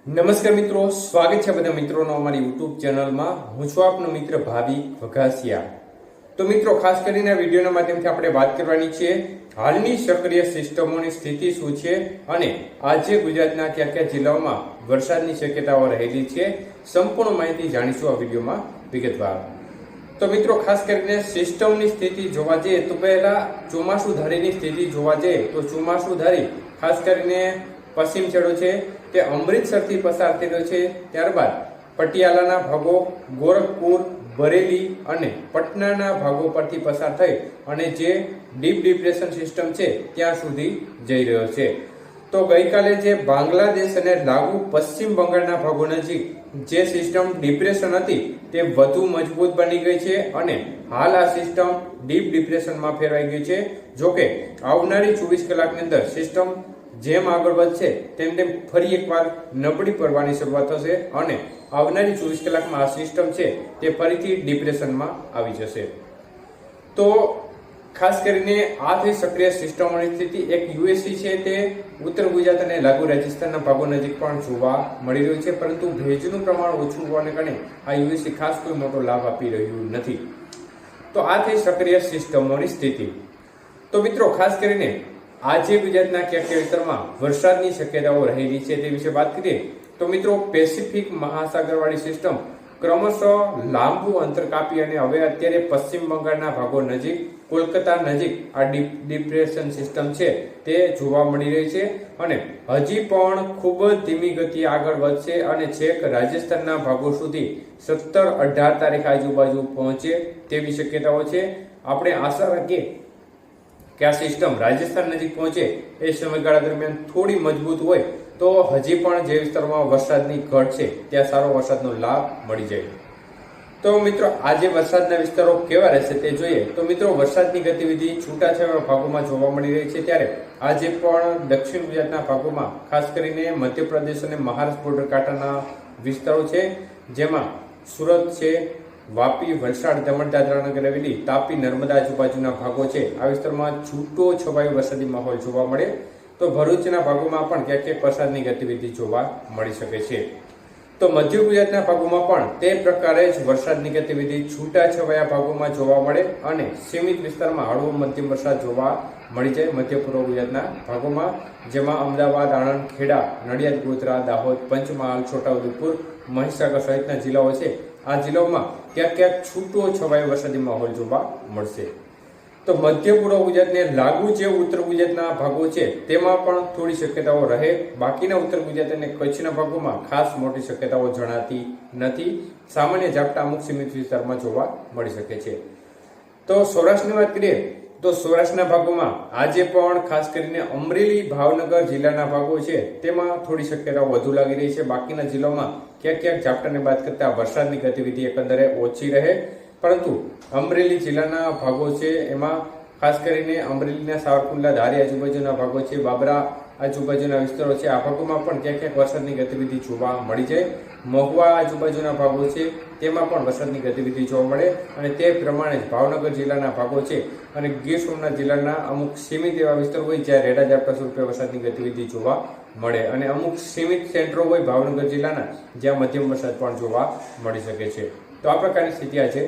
નમસ્કાર મિત્રો, સ્વાગત છે બધા મિત્રોનો અમારી યુટ્યુબ ચેનલમાં. હું છું આપનો મિત્ર ભાવિ વઘાસિયા. તો મિત્રો, ખાસ કરીને આ વિડીયોના માધ્યમથી આપણે વાત કરવાની છે હાલની સક્રિય સિસ્ટમોની સ્થિતિ શું છે અને આજે ગુજરાતના કયા કયા જિલ્લાઓમાં વરસાદની શક્યતાઓ રહેલી છે. સંપૂર્ણ માહિતી જાણીશું આ વિડીયોમાં વિગતવાર. તો મિત્રો, ખાસ કરીને સિસ્ટમની સ્થિતિ જોવા જઈએ તો પહેલા ચોમાસુ ધારીની સ્થિતિ જોવા જઈએ તો ચોમાસુ ધારી ખાસ કરીને પશ્ચિમ છેડો છે તે અમૃતસરથી પસાર થઈ રહ્યો છે. ત્યારબાદ પટિયાલાના ભાગો, ગોરખપુર, બરેલી અને પટનાના ભાગો પરથી પસાર થઈ અને જે ડીપ ડિપ્રેશન સિસ્ટમ છે ત્યાં સુધી જઈ રહ્યો છે. તો ગઈકાલે જે બાંગ્લાદેશ અને લાગુ પશ્ચિમ બંગાળના ભાગો નજીક જે સિસ્ટમ ડિપ્રેશન હતી તે વધુ મજબૂત બની ગઈ છે અને હાલ આ સિસ્ટમ ડીપ ડિપ્રેશનમાં ફેરવાઈ ગઈ છે. જોકે આવનારી 24 કલાકની અંદર સિસ્ટમ જેમ આગળ વધશે તેમ તેમ ફરી એકવાર નબળી પડવાની શરૂઆત થશે અને આવનારી 24 કલાકમાં આ સિસ્ટમ છે તે ફરીથી ડિપ્રેશનમાં આવી જશે. તો ખાસ કરીને આ થઈ સક્રિય સિસ્ટમોની સ્થિતિ એક યુએસી છે તે ઉત્તર ગુજરાત અને લાગુ રાજસ્થાનના ભાગો નજીક પણ જોવા મળી રહ્યું છે, પરંતુ ભેજનું પ્રમાણ ઓછું હોવાને કારણે આ યુએસી ખાસ કોઈ મોટો લાભ આપી રહ્યું નથી. તો આ થઈ સક્રિય સિસ્ટમોની સ્થિતિ. તો મિત્રો, ખાસ કરીને આજે ગુજરાતના કયા કયા વિસ્તારમાં વરસાદની શક્યતાઓ રહેલી છે તે વિશે વાત કરીએ તો મિત્રો, પેસિફિક મહાસાગરવાળી સિસ્ટમ ક્રમશઃ લાંબુ અંતર કાપી અને હવે અત્યારે પશ્ચિમ બંગાળના ભાગો નજીક, કોલકાતા નજીક આ ડિપ્રેશન સિસ્ટમ છે તે જોવા મળી રહી છે અને હજી પણ ખૂબ જ ધીમી ગતિએ આગળ વધશે અને છેક રાજસ્થાનના ભાગો સુધી 17-18 તારીખ આજુબાજુ પહોંચે તેવી શક્યતાઓ છે. આપણે આશા રાખીએ કે આ સિસ્ટમ રાજસ્થાન નજીક પહોંચે એ સમયગાળા દરમિયાન થોડી મજબૂત હોય તો હજી પણ જે વિસ્તારોમાં વરસાદની ઘટ છે ત્યાં સારો વરસાદનો લાભ મળી જાય. તો મિત્રો, આજે વરસાદના વિસ્તારો કેવા રહેશે તે જોઈએ તો મિત્રો, વરસાદની ગતિવિધિ છૂટાછવાયા ભાગોમાં જોવા મળી રહી છે. ત્યારે આજે પણ દક્ષિણ ગુજરાતના ભાગોમાં ખાસ કરીને મધ્યપ્રદેશ અને મહારાષ્ટ્ર બોર્ડર કાંઠાના વિસ્તારો છે, જેમાં સુરત છે, વાપી, વલસાડ, દમણ, દાદરા નગર હવેલી, તાપી, નર્મદા આજુબાજુના ભાગો છે આ વિસ્તારમાં છૂટો છવાયો વરસાદી માહોલ જોવા મળે. તો ભરૂચના ભાગોમાં પણ ક્યાંક ક્યાંક વરસાદની ગતિવિધિ જોવા મળી શકે છે. તો મધ્ય ગુજરાતના ભાગોમાં પણ તે પ્રકારે જ વરસાદની ગતિવિધિ છૂટા છવાયા ભાગોમાં જોવા મળે અને સીમિત વિસ્તારમાં હળવો મધ્યમ વરસાદ જોવા મળી જાય મધ્ય પૂર્વ ગુજરાતના ભાગોમાં, જેમાં અમદાવાદ, આણંદ, ખેડા, નડિયાદ, ગોધરા, દાહોદ, પંચમહાલ, છોટાઉદેપુર, મહીસાગર સહિતના જિલ્લાઓ છે આ જિલ્લાઓમાં ક્યાંક ક્યાંક છૂટો છવાયો વરસાદી માહોલ જોવા મળશે. તો મધ્ય પૂર્વ ગુજરાતને લાગુ જે ઉત્તર ગુજરાતના ભાગો છે તેમાં પણ થોડી શક્યતાઓ રહે. બાકીના ઉત્તર ગુજરાત અને કચ્છના ભાગોમાં ખાસ મોટી શક્યતાઓ જણાતી નથી. સામાન્ય ઝાપટા અમુક સીમિત વિસ્તારમાં જોવા મળી શકે છે. તો સૌરાષ્ટ્રની વાત કરીએ તો સૌરાષ્ટ્રના ભાગોમાં આજે પણ ખાસ કરીને અમરેલી, ભાવનગર જિલ્લાના ભાગો છે તેમાં થોડી શક્યતાઓ વધુ લાગી રહી છે. બાકીના જિલ્લાઓમાં ક્યાંક ક્યાંક ઝાપટાને બાદ કરતા વરસાદની ગતિવિધિ એકંદરે ઓછી રહે, પરંતુ અમરેલી જિલ્લાના ભાગો છે એમાં ખાસ કરીને અમરેલીના સાવરકુંડલા, ધારી આજુબાજુના ભાગો છે, બાબરા આજુબાજુના વિસ્તારો છે આ ભાગોમાં પણ ક્યાંક ક્યાંક વરસાદની ગતિવિધિ જોવા મળી જાય. મહુવા આજુબાજુના ભાગો છે તેમાં પણ વરસાદની ગતિવિધિ જોવા મળે અને તે પ્રમાણે જ ભાવનગર જિલ્લાના ભાગો છે અને ગીર સોમનાથ જિલ્લાના અમુક સીમિત એવા વિસ્તારો હોય જ્યાં રેડા ઝાપટા સ્વરૂપે વરસાદની ગતિવિધિ જોવા મળે અને અમુક સીમિત સેન્ટરો હોય ભાવનગર જિલ્લાના જ્યાં મધ્યમ વરસાદ પણ જોવા મળી શકે છે. તો આ પ્રકારની સ્થિતિ આજે